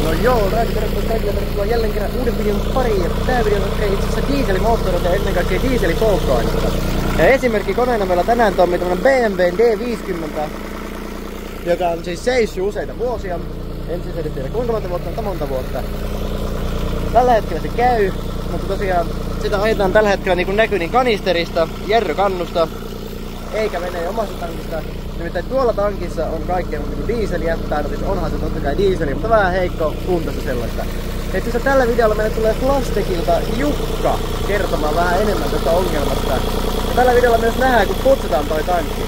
No joo, tervetuloa jälleen kerran uuden videon pariin. Ja tää video on itse asiassa dieselimoottoreita ja ennen kaikkea dieselipolttoaineita. Ja esimerkki koneena meillä tänään toimii tämmönen BMW D50, joka on siis seissyt useita vuosia. En siis edes tiedä kuinka monta vuotta, mutta monta vuotta. Tällä hetkellä se käy, mutta tosiaan sitä ajetaan tällä hetkellä niin kuin näkyy niin kanisterista, järrykannusta, eikä veneen omasta tankista. Nimittäin tuolla tankissa on kaikkea niin dieseliä, tai no siis onhan se totta kai dieseliä, mutta vähän heikko kuntoista sellaista. Et siis tällä videolla meille tulee Flastekilta Jukka kertomaan vähän enemmän tästä ongelmasta. Ja tällä videolla myös nähdään, kun putsataan toi tankki.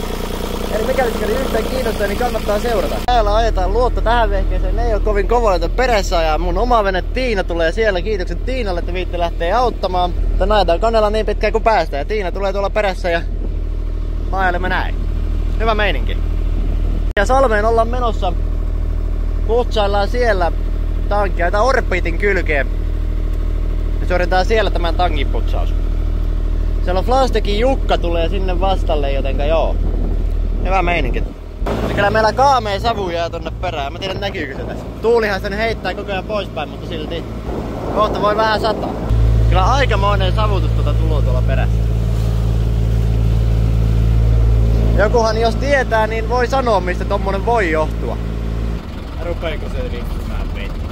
Eli mikäli sikäli yhtään kiinnostaa, niin kannattaa seurata. Täällä ajetaan luotta tähän vehkeeseen, ei ole kovin kovoilta perässä ja mun oma vene Tiina tulee siellä. Kiitokset Tiinalle, että viitte lähtee auttamaan. Mutta ajetaan koneella niin pitkään kuin päästään ja Tiina tulee tuolla perässä ja ajelemme näin. Hyvä meininki. Ja Salmeen ollaan menossa. Putsaillaan siellä tankkia, tai Orbitin kylkeen. Ja suoritetaan siellä tämän tankin putsaus. Siellä on Flastekin Jukka tulee sinne vastalle, jotenka joo. Hyvä meininki. Ja kyllä meillä kaamea savu jää tonne perään. Mä tiedän näkyykö se tässä. Tuulihan sen heittää koko ajan poispäin, mutta silti kohta voi vähän sataa. Kyllä aikamoinen savutus tulo tuolla perässä. Jokuhan jos tietää, niin voi sanoa mistä tommonen voi johtua. Rupeeko se riippumään vettä?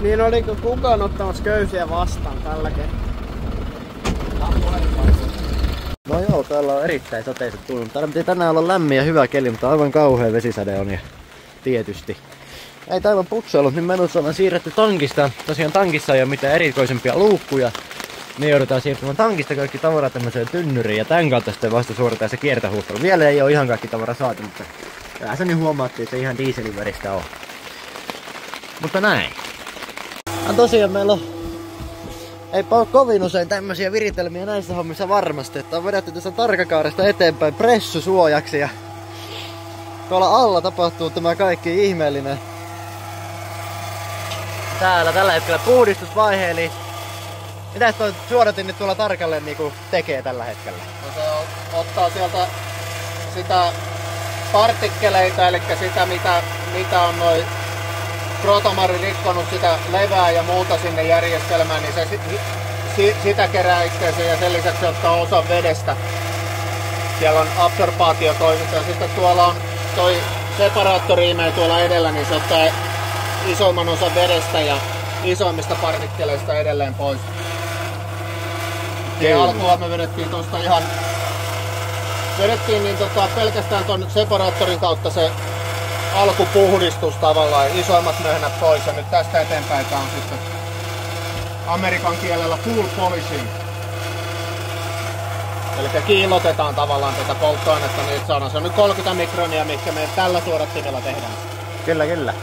Niin oliko kukaan ottamassa köysiä vastaan tällä kertaa? No joo, täällä on erittäin sateiset tunnut. Täällä piti tänään olla lämmin ja hyvä keli, mutta aivan kauhea vesisade on ja tietysti. Ei täällä on putsailut, niin menossa ollaan siirretty tankista. Tosiaan tankissa ei ole mitään erikoisempia luukkuja. Me joudutaan siirtymään tankista kaikki tavara tämmöiseen tynnyriin ja tän kautta sitten vasta suoritetaan se kiertohuuhtelu. Vielä ei ole ihan kaikki tavara saatu, mutta kyllä se nyt huomaattiin, että se ihan dieselin väristä on. Mutta näin. Ja tosiaan meillä on eipä ole kovin usein tämmösiä viritelmiä näissä hommissa varmasti, että on vedetty tästä tarkakaaresta eteenpäin pressusuojaksi ja tuolla alla tapahtuu tämä kaikki ihmeellinen. Täällä tällä hetkellä puhdistusvaihe, eli mitäs toi suodatin nyt tuolla tarkalleen niinku tekee tällä hetkellä? No se ottaa sieltä sitä partikkeleita, eli sitä mitä on noin Protomari rikkonut sitä levää ja muuta sinne järjestelmään, niin se sitä kerää itseensä ja sen lisäksi ottaa osa vedestä. Siellä on absorbaatiotoiminta ja sitten tuolla on toi separaattori-imee tuolla edellä, niin se ottaa isoimman osan vedestä ja isoimmista partikkeleista edelleen pois. Ja alkuun me vedettiin tosta ihan pelkästään ton separaattorin kautta se alkupuhdistus tavallaan, isoimmat möhnät pois ja nyt tästä eteenpäin tää on sitten Amerikan kielellä full polishing. Eli kiillotetaan tavallaan tätä polttoainetta niin että saadaan. Se on nyt 30 mikronia, mikä me tällä suodattimella tehdään. Kyllä, kyllä.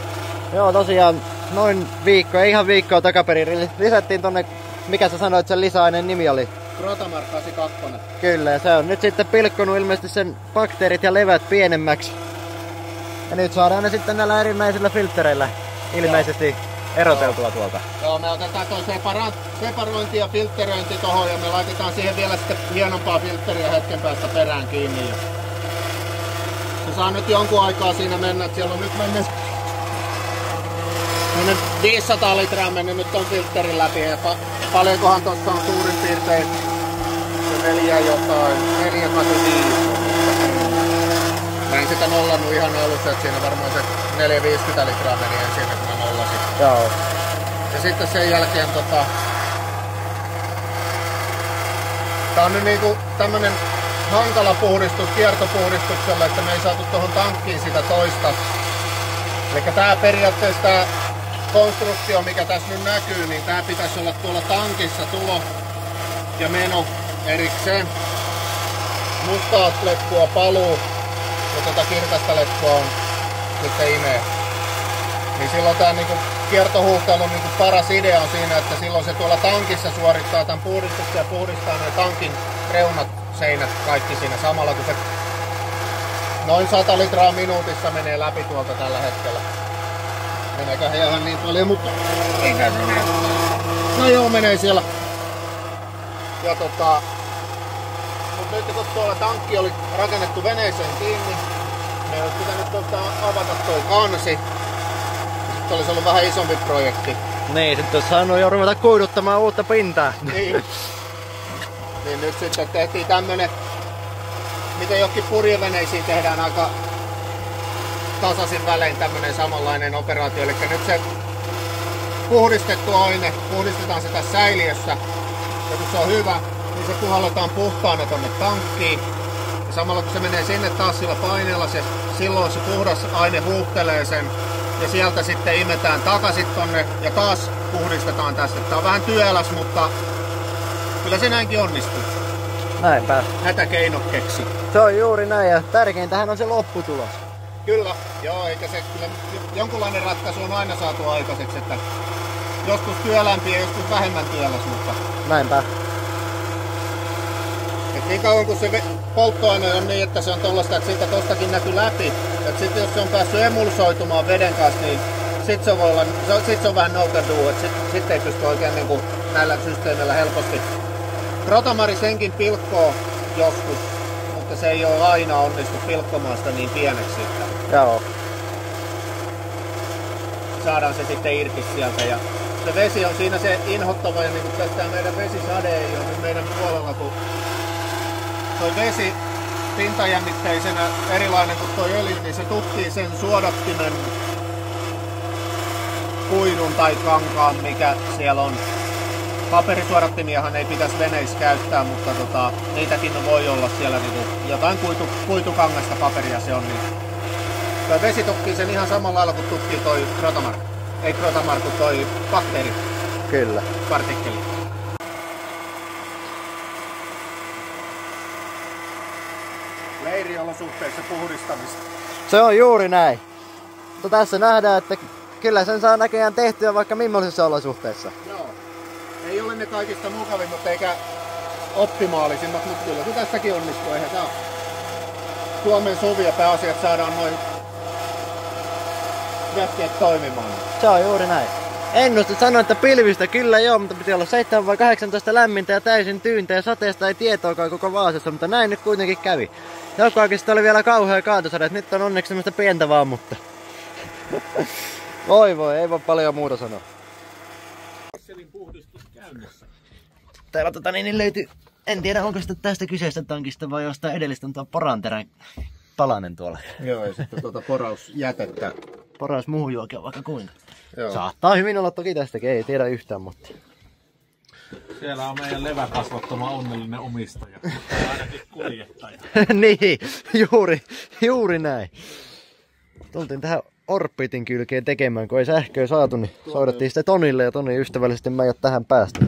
Joo, tosiaan noin viikko, ei ihan viikkoa takaperin lisättiin tonne, mikä sä sanoit sen lisäaineen nimi oli? Protomar 82. Kyllä, ja se on nyt sitten pilkkonut ilmeisesti sen bakteerit ja levät pienemmäksi. Ja nyt saadaan ne sitten näillä erinäisillä filttereillä ilmeisesti eroteltua tuolta. Joo, me otetaan toi separointi ja filtteröinti tohon ja me laitetaan siihen vielä sitten hienompaa filtteriä hetken päästä perään kiinni. Ja se saa nyt jonkun aikaa siinä mennä, että siellä on nyt mennyt 500 litraa mennyt nyt ton filtterin läpi ja paljonkohan tossa on suurin piirtein se 485. Mä en sitä nollannut ihan alussa, että siinä varmaan se 450 litraa meni ensin, kun mä nollasin. Joo. Ja sitten sen jälkeen tää on nyt niinku tämmönen hankala puhdistus kiertopuhdistuksella, että me ei saatu tuohon tankkiin sitä toista. Eli tää periaatteessa tää konstruktio, mikä tässä nyt näkyy, niin tää pitäisi olla tuolla tankissa tulo ja meno erikseen. Mustaa letkua paluu ja tätä kirkasta letkua on sitten imee. Niin silloin tää niinku kiertohuhtelun niinku paras idea on siinä, että silloin se tuolla tankissa suorittaa tämän puhdistuksen ja puhdistaa ne tankin reunat seinät kaikki siinä samalla, kun se noin 100 litraa minuutissa menee läpi tuolta tällä hetkellä. Meneekö ihan niin paljon, mutta mikä se näyttää? No joo, menee siellä. Ja mutta nyt kun tuolla tankki oli rakennettu veneeseen kiinni, me olisi pitänyt avata toi kansi. Se olisi ollut vähän isompi projekti. Niin, sitten olisi saanut jo ruveta kuiduttamaan uutta pintaa. Niin. Niin nyt sitten tehtiin tämmönen, miten johonkin purjeveneisiin tehdään aika tasaisin välein tämmönen samanlainen operaatio. Eli nyt se puhdistettu aine, puhdistetaan sitä säiliössä. Ja kun se on hyvä, niin se puhalletaan puhtaana tonne tankkiin. Ja samalla kun se menee sinne taas sillä paineella, silloin se puhdas aine huuhtelee sen. Ja sieltä sitten imetään takaisin tonne ja taas puhdistetaan tästä. Tää on vähän työläs, mutta kyllä se näinkin onnistuu. Näinpä. Hätäkeino keksi. Se on juuri näin ja tärkeintähän on se lopputulos. Kyllä, joo, eikä se kyllä jonkunlainen ratkaisu on aina saatu aikaiseksi, että joskus työlämpi ja joskus vähemmän työläs, mutta Näinpä. et niin kauan kun se polttoaine on niin, että se on tollaista, että siitä tostakin näkyy läpi, että sitten jos se on päässyt emulsoitumaan veden kanssa, niin sit se voi olla, sit se on vähän no can do, että sit ei pysty oikein niin kuin näillä systeemillä helposti. Rotamari senkin pilkkoo joskus, mutta se ei ole aina onnistu pilkkomaan sitä niin pieneksi, että Joo. saadaan se sitten irti sieltä. Ja se vesi on siinä se inhottava, ja niin kuin tästä meidän vesisade ei ole nyt meidän puolella, kun toi vesi pintajännitteisenä erilainen kuin toi öljy, niin se tukkii sen suodattimen kuidun tai kankaan, mikä siellä on. Paperisuodattimiahan ei pitäisi veneissä käyttää, mutta niitäkin voi olla siellä niinku jotain kuitukangasta paperia se on. Niin toi vesi tukkii sen ihan samalla lailla kuin tukkii toi Crotamar. Ei Crotamar, kuin toi bakteeri. Kyllä. Partikkeli. Leiriolosuhteissa puhdistamista. Se on juuri näin. Mutta tässä nähdään, että kyllä sen saa näköjään tehtyä vaikka millaisissa olosuhteissa. Joo. Ei ole ne kaikista mukavimmat eikä optimaalisimmat, mutta kyllä kun tässäkin onnistuu. Eihän tää Suomen suvia pääasiat saadaan noin vehkeet toimimaan. Se on juuri näin. Ennustit sanoa, että pilvistä kyllä joo, mutta piti olla 7 vai 18 lämmintä ja täysin tyyntä ja sateesta ei tietoakaan koko Vaasassa, mutta näin nyt kuitenkin kävi. Jokaisesta oli vielä kauhea kaatosade, että nyt on onneksi semmoista pientä vaan, mutta voi, ei voi paljon muuta sanoa. Puhdistus käynnissä. Täällä niin löytyy, en tiedä onko sitä tästä kyseistä tankista vai jostain edellistä on tuo poranterän palanen tuolla. Joo, ja sitten porausjätettä. Porausmuhjuakin vaikka kuinka. Joo. Saattaa hyvin olla toki tästäkin, ei tiedä yhtään, mutta Siellä on meidän leväkasvattama onnellinen omistaja, ainakin kuljettaja. niin, juuri näin. Tultiin tähän Orbitin kylkeen tekemään, kun ei sähköä saatu, niin soudettiin sitten Tonille ja Toni ystävällisesti meidät tähän päästä.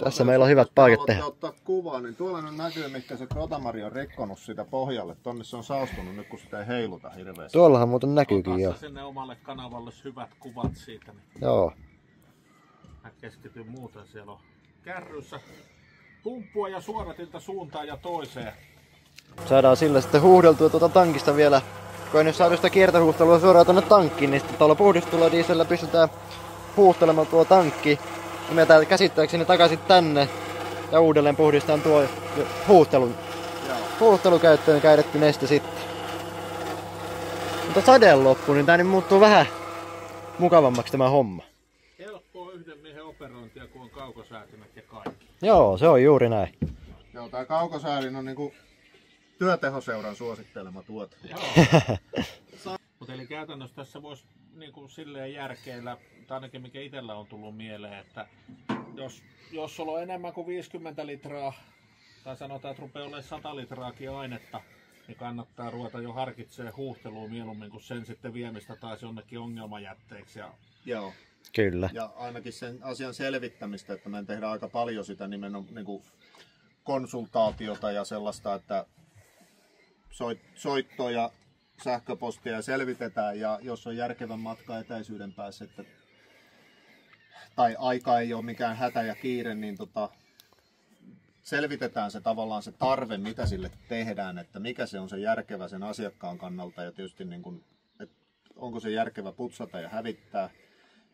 Tässä meillä on hyvät paikat tehdä. Ottaa kuvaa, niin tuolla nyt näkyy, mikä se Crotamari on rikkonut sitä pohjalle. Tonne se on saastunut nyt, kun sitä ei heiluta hirveästi. Tuollahan muuten näkyykin jo. Sinne omalle kanavalle hyvät kuvat siitä. Niin Joo. mä keskityn muuten. Siellä on kärryssä pumppua ja suodatinta suuntaan ja toiseen. Saadaan sillä sitten huuhdeltua tuota tankista vielä. Kun ei nyt saada sitä kiertohuustelua suoraan tonne tankkiin, niin sitten tuolla puhdistulla diesellä pistetään huuhtelemaan tuo tankki. Imetään käsittääkseni takaisin tänne ja uudelleen puhdistaan tuo huuhtelukäyttöön käytetty neste sitten. Mutta sadeen loppu, niin tää niin muuttuu vähän mukavammaksi tämä homma. Helppoa yhden miehen operointia, kun on kaukosäätimet ja kaikki. Joo, se on juuri näin. Joo, tää kaukosäädin on niinku työtehoseuran suosittelema tuote. Mutta eli käytännössä tässä voisi niinku silleen järkeillä, tai ainakin mikä itsellä on tullut mieleen, että jos sulla on enemmän kuin 50 litraa, tai sanotaan, että rupeaa olemaan 100 litraakin ainetta, niin kannattaa ruveta jo harkitsemaan huuhtelua mieluummin kuin sen sitten viemistä taas jonnekin ongelmajätteeksi. Joo. Kyllä. Ja ainakin sen asian selvittämistä, että me tehdään aika paljon sitä nimenomaan niin konsultaatiota ja sellaista, että soittoja, sähköpostia selvitetään, ja jos on järkevän matka etäisyyden päässä, tai aika ei ole mikään hätä ja kiire, niin selvitetään se tavallaan se tarve, mitä sille tehdään, että mikä se on se järkevä sen asiakkaan kannalta ja tietysti niin kuin, että onko se järkevä putsata ja hävittää.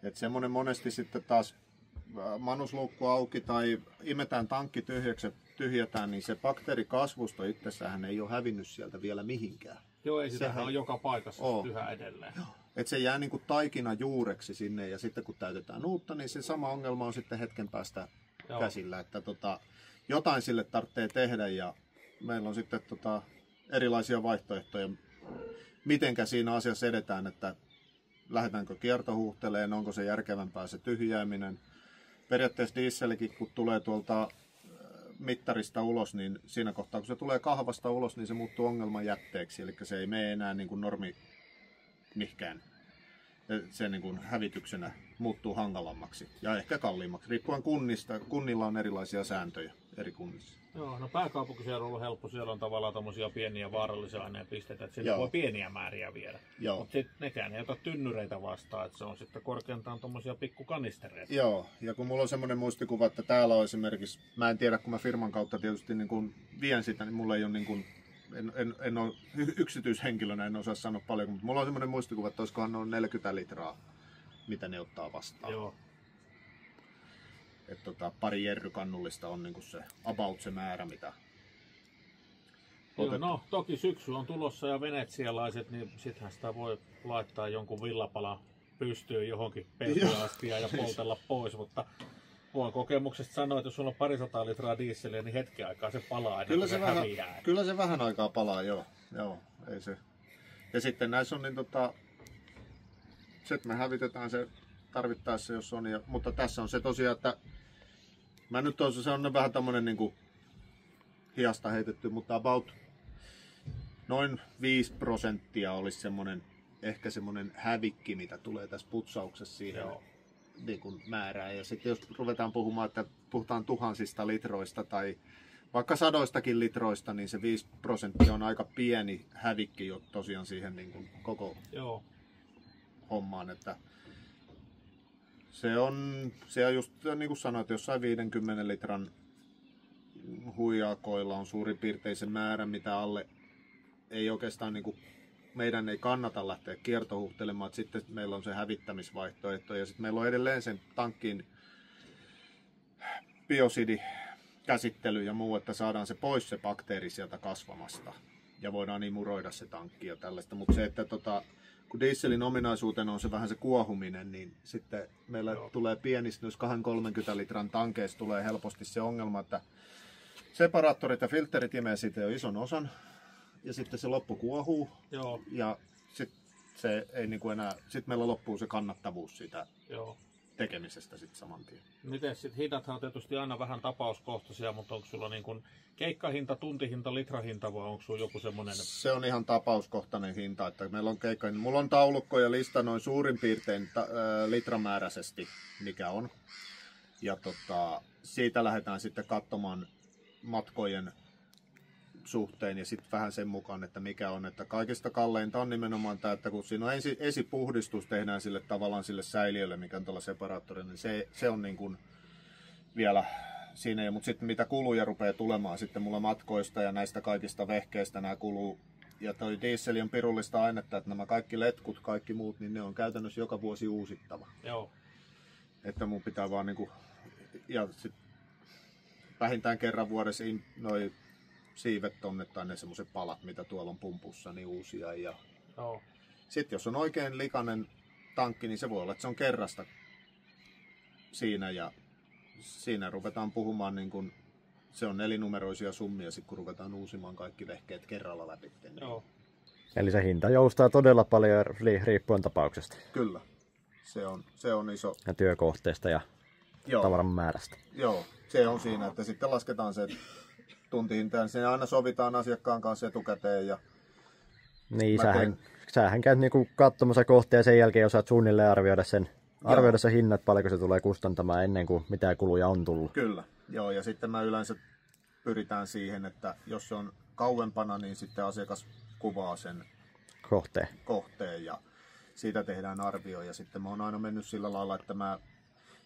Että semmoinen monesti sitten taas manusluukku auki tai imetään tankki tyhjäksi, tyhjätään, niin se bakteerikasvusto itsessään ei ole hävinnyt sieltä vielä mihinkään. Joo, ei sitä ole joka paikassa yhä edelleen. Että se jää niin kuin taikina juureksi sinne ja sitten kun täytetään uutta, niin se sama ongelma on sitten hetken päästä käsillä. Että jotain sille tarvitsee tehdä ja meillä on sitten erilaisia vaihtoehtoja, mitenkä siinä asiassa edetään, että lähdetäänkö kiertohuhteleen, onko se järkevämpää se tyhjääminen. Periaatteessa dieselikin, kun tulee tuolta mittarista ulos, niin siinä kohtaa, kun se tulee kahvasta ulos, niin se muuttuu ongelman jätteeksi, eli se ei mene enää niin kuin normi mihkään. Se niin kuin hävityksenä muuttuu hankalammaksi ja ehkä kalliimmaksi, riippuen kunnista. Kunnilla on erilaisia sääntöjä eri kunnissa. Joo, no pääkaupunkiseudulla on ollut helppo, siellä on tavallaan tommosia pieniä vaarallisia ainepisteitä, että sinne voi pieniä määriä viedä. Mutta sitten nekään ei ota tynnyreitä vastaan, että se on sitten korkeintaan tommosia pikkukanistereita. Joo, ja kun mulla on semmoinen muistikuva, että täällä on esimerkiksi, mä en tiedä, kun mä firman kautta tietysti niin kun vien sitä, niin mulla ei ole niin kun, en ole yksityishenkilönä, en osaa sanoa paljon, mutta mulla on semmoinen muistikuva, että olisikohan noin 40 litraa, mitä ne ottaa vastaan. Joo. Että pari jerrykannullista on niinku se about se määrä, mitä Joo, no toki syksy on tulossa ja venetsialaiset, niin sittenhän sitä voi laittaa jonkun villapalan pystyyn johonkin peltiastiaan ja poltella pois, mutta voin kokemuksesta sanoa, että jos sulla on 200 litraa dieseliä, niin hetken aikaa se palaa ennen kuin se häviää. Kyllä se vähän aikaa palaa, joo, ei se. Ja sitten näissä on niin se, että me hävitetään se tarvittaessa, jos on, mutta tässä on se tosiaan, että mä nyt se on vähän tämmönen niinku hiasta heitetty, mutta about noin 5% olisi semmonen, ehkä semmonen hävikki, mitä tulee tässä putsauksessa siihen niin kuin määrään. Ja sitten jos ruvetaan puhumaan, että puhutaan tuhansista litroista tai vaikka sadoistakin litroista, niin se 5% on aika pieni hävikki jo tosiaan siihen niin kuin koko hommaan. Että se on just niin kuin sanoit, jossain 50 litran huijakoilla on suurin piirtein se määrä, mitä alle ei oikeastaan niin kuin meidän ei kannata lähteä kiertohuhtelemaan, että sitten meillä on se hävittämisvaihtoehto ja sitten meillä on edelleen sen tankin biosidikäsittely ja muu, että saadaan se pois se bakteeri sieltä kasvamasta ja voidaan imuroida se tankki ja tällaista, mutta se, että kun dieselin ominaisuutena on se vähän se kuohuminen, niin sitten meillä tulee pienistä, jos 2-30 litran tankeista tulee helposti se ongelma, että separaattorit ja filterit imee siitä jo ison osan ja sitten se loppu kuohuu ja sitten se ei niinku enää, sitten meillä loppuu se kannattavuus siitä tekemisestä sitten saman tien. Miten sitten hintathan on tietysti aina vähän tapauskohtaisia, mutta onko sulla niin kuin keikkahinta, tuntihinta, litrahinta vai onko sulla joku semmoinen? Se on ihan tapauskohtainen hinta, että meillä on keikkahinta. Mulla on taulukko ja lista noin suurin piirtein litramääräisesti, mikä on. Ja siitä lähdetään sitten katsomaan matkojen suhteen ja sitten vähän sen mukaan, että mikä on. Että kaikista kalleinta on nimenomaan tämä, että kun siinä on esipuhdistus tehdään sille tavallaan sille säiliölle, mikä on tuolla separaattorilla, niin se on niin kuin vielä siinä. Mutta sitten mitä kuluja rupeaa tulemaan sitten mulla matkoista ja näistä kaikista vehkeistä nämä kuluu. Ja toi diesel on pirullista ainetta, että nämä kaikki letkut, kaikki muut, niin ne on käytännössä joka vuosi uusittava. Joo. Että mun pitää vaan niinku, ja sit vähintään kerran vuodessa noi siivet tonne tai ne semmoiset palat, mitä tuolla on pumpussa, niin uusia. Ja sitten jos on oikein likainen tankki, niin se voi olla, että se on kerrasta siinä ja siinä ruvetaan puhumaan niin kuin, se on nelinumeroisia summia, sit kun ruvetaan uusimaan kaikki vehkeet kerralla läpi. Joo. Eli se hinta joustaa todella paljon riippuen tapauksesta. Kyllä, se on iso. Ja työkohteesta ja tavaran määrästä. Joo, se on siinä, että sitten lasketaan se tuntihinta, niin siinä aina sovitaan asiakkaan kanssa etukäteen. Ja niin, sähän käyt niinku katsomassa kohtia ja sen jälkeen osaat suunnilleen arvioida sen hinnat, paljonko se tulee kustantamaan ennen kuin mitään kuluja on tullut. Kyllä, joo, ja sitten mä yleensä pyritään siihen, että jos se on kauempana, niin sitten asiakas kuvaa sen kohteen ja siitä tehdään arvio. Ja sitten mä oon aina mennyt sillä lailla, että mä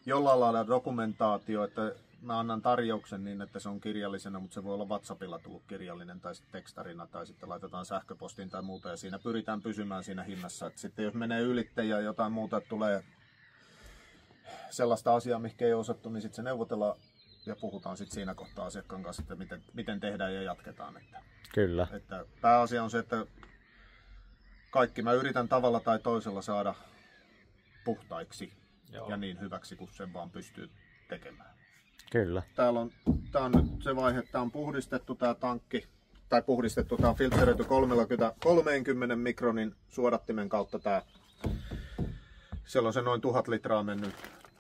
jollain lailla dokumentaatio, että mä annan tarjouksen niin, että se on kirjallisena, mutta se voi olla WhatsAppilla tullut kirjallinen tai sitten tekstarina tai sitten laitetaan sähköpostiin tai muuta ja siinä pyritään pysymään siinä hinnassa. Et sitten jos menee ylitte ja jotain muuta tulee sellaista asiaa, mikä ei osattu, niin sitten se neuvotellaan ja puhutaan sitten siinä kohtaa asiakkaan kanssa, että miten tehdään ja jatketaan. Kyllä. Että pääasia on se, että kaikki mä yritän tavalla tai toisella saada puhtaiksi. Joo. Ja niin hyväksi kuin sen vaan pystyy tekemään. Kyllä. Tää on nyt se vaihe, että on puhdistettu tää tankki, tai puhdistettu, tää on filtteröity 30 mikronin suodattimen kautta tää. Siellä on se noin 1000 litraa mennyt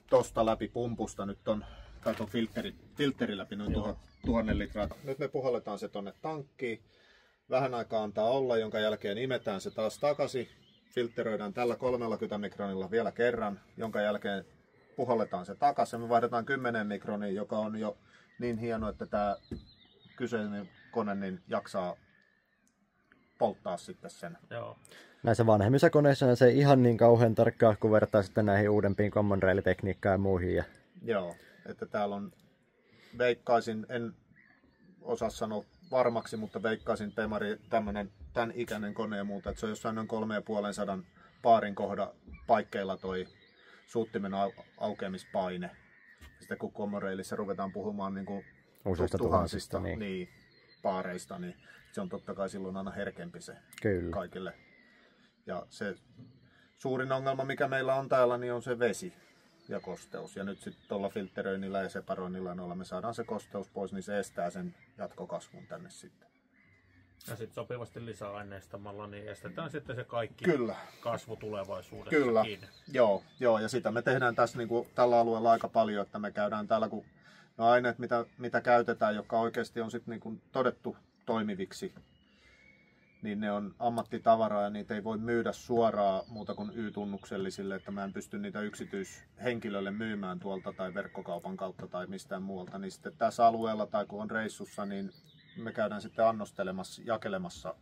tosta läpi pumpusta, nyt on, tai on filtteri läpi noin 1000 litraa. Nyt me puhalletaan se tonne tankkiin, vähän aikaa antaa olla, jonka jälkeen imetään se taas takaisin. Filtteröidään tällä 30 mikronilla vielä kerran, jonka jälkeen puhalletaan se takaisin. Me vaihdetaan 10 mikronia, joka on jo niin hieno, että tämä kyseinen kone niin jaksaa polttaa sitten sen. Joo. Näissä vanhemmissa koneissa se ei ihan niin kauhean tarkkaa, kun vertaa sitten näihin uudempiin common rail-tekniikkaan ja muihin. Joo, että täällä on, veikkaisin, en osaa sanoa varmaksi, mutta veikkaisin Temari tämän ikäinen kone ja muuta, että se on jossain noin 350 paarin kohda paikkeilla toi suuttimen aukeamispaine. Sitten kun common railissa ruvetaan puhumaan niin kuin useista tuhansista niin, paareista, niin se on totta kai silloin aina herkempi se Kyllä. kaikille. Ja se suurin ongelma, mikä meillä on täällä, niin on se vesi ja kosteus. Ja nyt sitten tuolla filtteröinnillä ja separoinnilla noilla me saadaan se kosteus pois, niin se estää sen jatkokasvun tänne sitten. Ja sitten sopivasti lisäaineistamalla, niin estetään sitten se kaikki Kyllä. kasvu tulevaisuudessakin. Kyllä, joo, ja sitä me tehdään tässä niin kuin tällä alueella aika paljon, että me käydään täällä, kun no aineet, mitä käytetään, jotka oikeasti on sitten niin kuin todettu toimiviksi, niin ne on ammattitavaraa ja niitä ei voi myydä suoraan muuta kuin Y-tunnuksellisille, että mä en pysty niitä yksityishenkilölle myymään tuolta tai verkkokaupan kautta tai mistään muualta. Niin sitten tässä alueella tai kun on reissussa, niin me käydään sitten annostelemassa, jakelemassa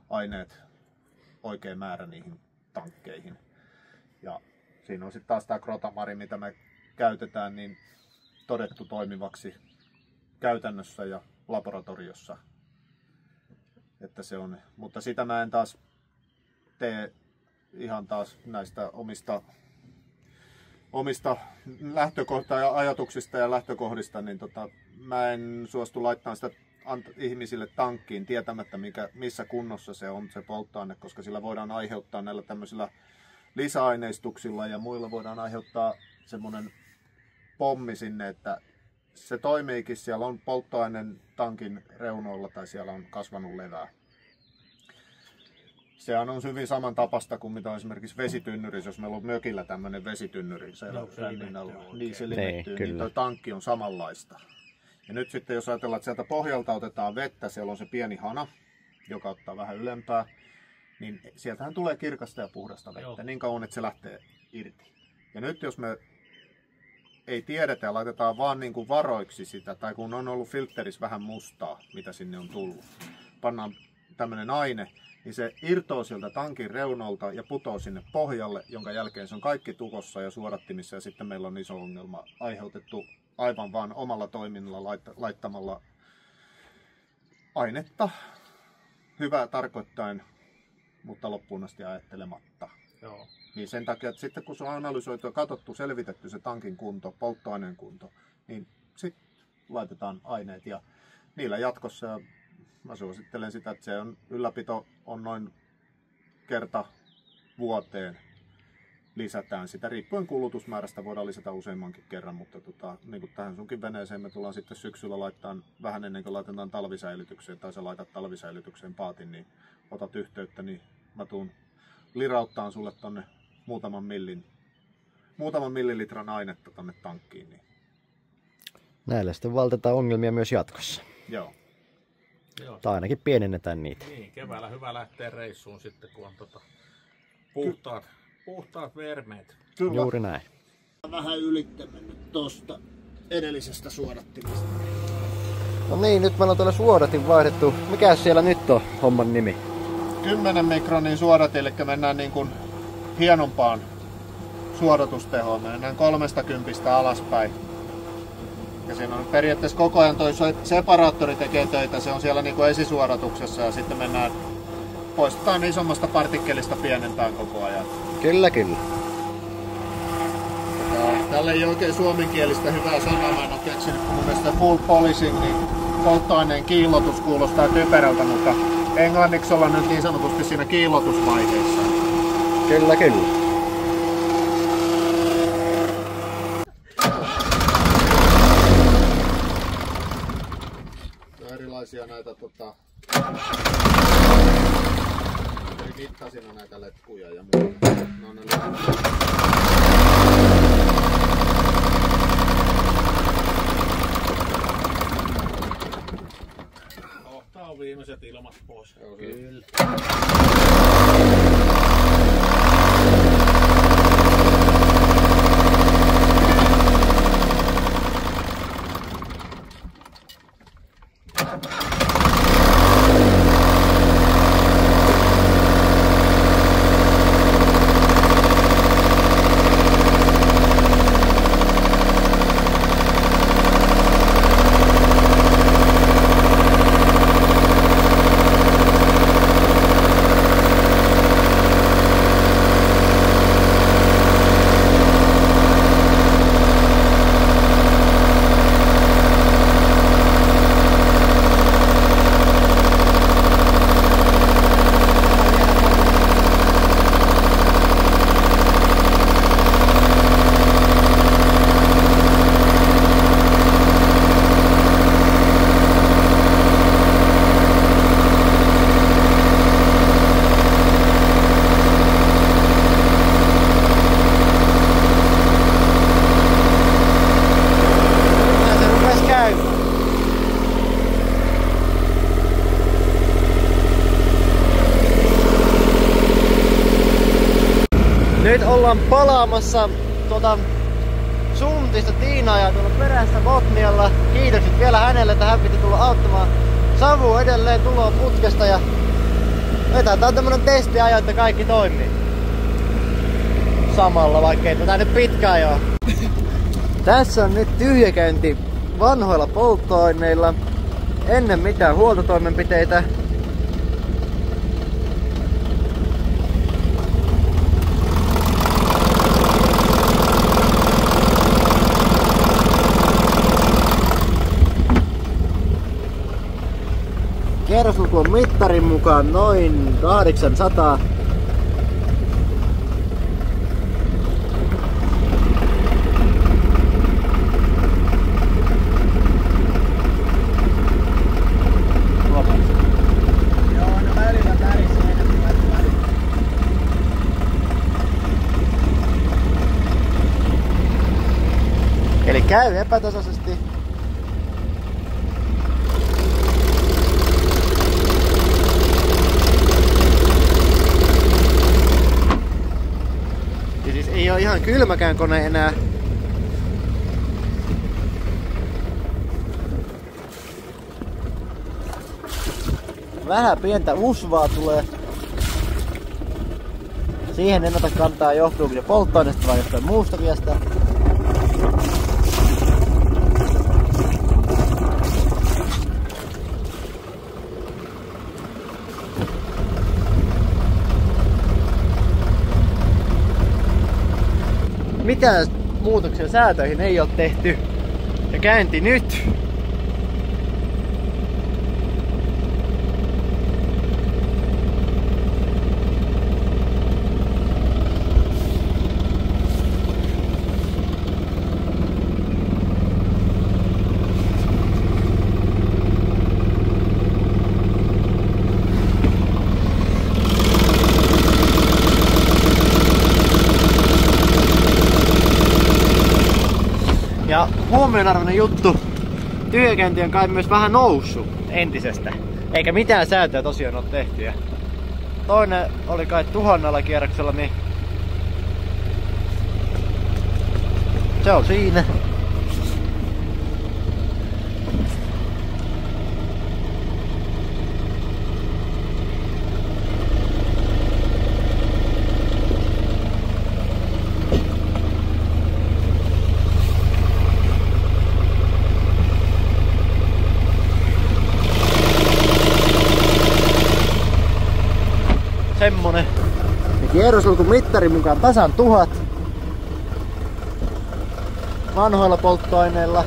aineet oikein määrä niihin tankkeihin. Ja siinä on sitten taas tämä Crotamari, mitä me käytetään, niin todettu toimivaksi käytännössä ja laboratoriossa. Että se on, mutta sitä mä en taas tee ihan taas näistä omista ajatuksista ja lähtökohdista, niin mä en suostu laittamaan sitä ihmisille tankkiin tietämättä missä kunnossa se on se polttoaine, koska sillä voidaan aiheuttaa näillä tämmöisillä lisäaineistuksilla ja muilla voidaan aiheuttaa semmoinen pommi sinne, että se toimiikin, siellä on polttoaineen tankin reunoilla tai siellä on kasvanut levää. Sehän on hyvin samantapaista kuin mitä on esimerkiksi vesitynnyrissä, jos meillä on mökillä tämmöinen vesitynnyri, se limettyy, niin tuo tankki on samanlaista. Ja nyt sitten jos ajatellaan, että sieltä pohjalta otetaan vettä, siellä on se pieni hana, joka ottaa vähän ylempää, niin sieltähän tulee kirkasta ja puhdasta vettä niin kauan, että se lähtee irti. Ja nyt jos me ei tiedetä ja laitetaan vaan niin kuin varoiksi sitä, tai kun on ollut filtterissä vähän mustaa, mitä sinne on tullut, pannaan tämmöinen aine, niin se irtoo sieltä tankin reunolta ja putoo sinne pohjalle, jonka jälkeen se on kaikki tukossa ja suodattimissa, ja sitten meillä on iso ongelma aiheutettu aivan vaan omalla toiminnalla laittamalla ainetta hyvää tarkoittain, mutta loppuun asti ajattelematta. Joo. Niin sen takia, että sitten kun se on analysoitu ja katsottu, selvitetty se tankin kunto, polttoaineen kunto, niin sitten laitetaan aineet ja niillä jatkossa. Ja mä suosittelen sitä, että se on, ylläpito on noin kerta vuoteen lisätään sitä. Riippuen kulutusmäärästä voidaan lisätä useammankin kerran, mutta niin kuin tähän sunkin veneeseen me tullaan sitten syksyllä laittaa vähän ennen kuin laitetaan talvisäilytykseen tai sä laitat talvisäilytykseen paatin, niin otat yhteyttä, niin mä tuun lirauttaan sulle tonne muutaman millilitran ainetta tonne tankkiin. Niin. Näillä sitten valtetaan ongelmia myös jatkossa. Joo. Tai ainakin pienennetään niitä. Niin, keväällä hyvä lähteä reissuun sitten, kun on puhtaat vermeet. Kyllä. Juuri näin. Vähän ylittä mennyt tosta edellisestä suodattimesta. No niin, nyt meillä on tuolla suodatin vaihdettu. Mikä siellä nyt on homman nimi? 10 mikronin suodatin, eli mennään niin kuin hienompaan suodatustehoon. Mennään 30 alaspäin. Ja siinä on periaatteessa koko ajan toi separaattori tekee töitä, se on siellä niinku esisuoratuksessa ja sitten poistetaan isommasta partikkelista pienempään koko ajan. Kyllä, kyllä. Tällä ei oikein suomenkielistä hyvää sanaa, mä en ole keksinyt, kun mun mielestä full polishing, niin polttoaineen kiillotus kuulostaa typerältä, mutta englanniksi ollaan nyt niin sanotusti siinä kiillotusvaiheessa. Kyllä, kyllä. Erilaisia näitä eri mittasina näitä letkuja ja muuta. No, ne Tää on viimeiset ilmat pois. Kyllä. Nyt ollaan palaamassa Suntista Tiinaa ja tuolla perässä Botnialla. Kiitokset vielä hänelle, että hän piti tulla auttamaan. Savu edelleen tuloa putkesta ja vetetään tämmönen testiajo, että kaikki toimii. Samalla, vaikkei tätä nyt pitkään joo. Tässä on nyt tyhjäkäynti vanhoilla polttoaineilla. Ennen mitään huoltotoimenpiteitä. Kierrosluku on mittarin mukaan noin 800. Eli käy epätasaisesti. Ja siis ei oo ihan kylmäkään kone enää. Vähän pientä usvaa tulee. Siihen en ota kantaa, johtuuko se polttoaineesta vai jostain muusta viestä. Mitään muutoksia säätöihin ei ole tehty. Ja käynti nyt. Ja huomionarvoinen juttu, tyhjäkäynti on kai myös vähän noussut entisestä. Eikä mitään säätöä tosiaan ole tehty. Ja toinen oli kai 1000 kierroksella, niin se on siinä. semmonen. Ja kierrosulkumittari mukaan tasan 1000. Vanhoilla polttoaineilla.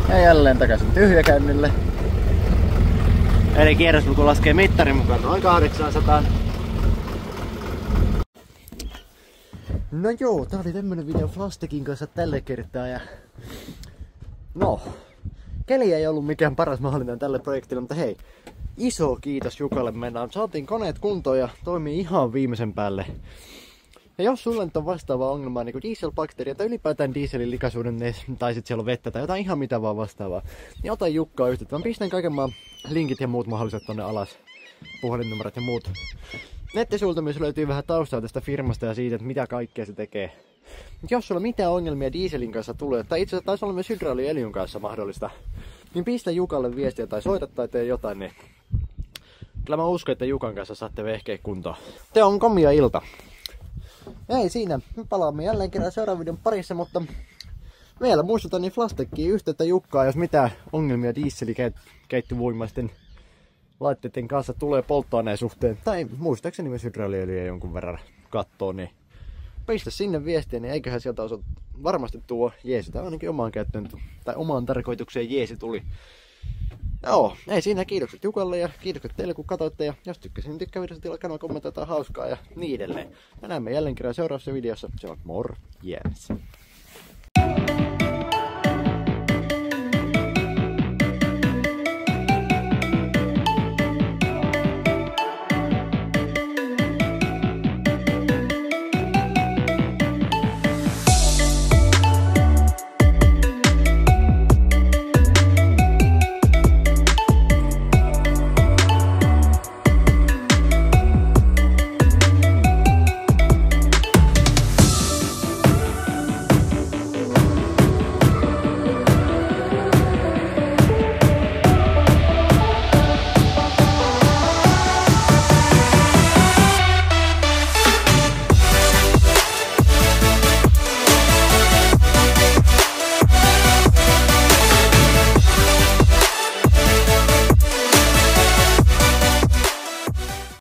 Ja jälleen takaisin tyhjäkäynnille. Eli kierrosluku laskee mittarin mukaan noin 800. No joo, tää oli tämmönen video Flastekin kanssa tällä kertaa ja... No, keli ei ollut mikään paras mahdollinen tälle projektille, mutta hei, iso kiitos Jukalle. Saatiin koneet kuntoon ja toimii ihan viimeisen päälle. Ja jos sulla nyt on vastaavaa ongelmaa niin dieselbakteeria tai ylipäätään dieselin likaisuuden tai sit siellä on vettä tai jotain ihan mitä vaan vastaavaa, niin ota Jukkaa yhteyttä. Mä pistän kaiken linkit ja muut mahdolliset tonne alas, puhelinnumerot ja muut. Nettisivuilta myös löytyy vähän taustaa tästä firmasta ja siitä, että mitä kaikkea se tekee. Mut jos sulla mitään ongelmia dieselin kanssa tulee, tai itse asiassa taisi olla myös hydrauliöljyn kanssa mahdollista, niin pistä Jukalle viestiä tai soita tai tee jotain, niin kyllä mä uskon, että Jukan kanssa saatte vehkeä kuntoon. Te on komia ilta. Ei siinä, me palaamme jälleen kerran seuraavan videon parissa, mutta vielä muistutan niin Flastekkiin yhteyttä Jukkaa, jos mitään ongelmia dieselikeittovoimaisten laitteiden kanssa tulee polttoaineen suhteen, tai muistaakseni myös hydrauliöljyä jonkun verran kattoo, niin pistä sinne viestiä, niin eiköhän sieltä osaa varmasti tuo jeesi, tai ainakin omaan käyttöön, tai omaan tarkoitukseen jeesi tuli. Joo, ei siinä, kiitokset Jukalle ja kiitokset teille kun katsoitte, ja jos tykkäsit, niin tykkää videosta, tilaa kanava, kommentoida hauskaa ja niin edelleen. Ja näemme jälleen kerran seuraavassa videossa, se on morjens!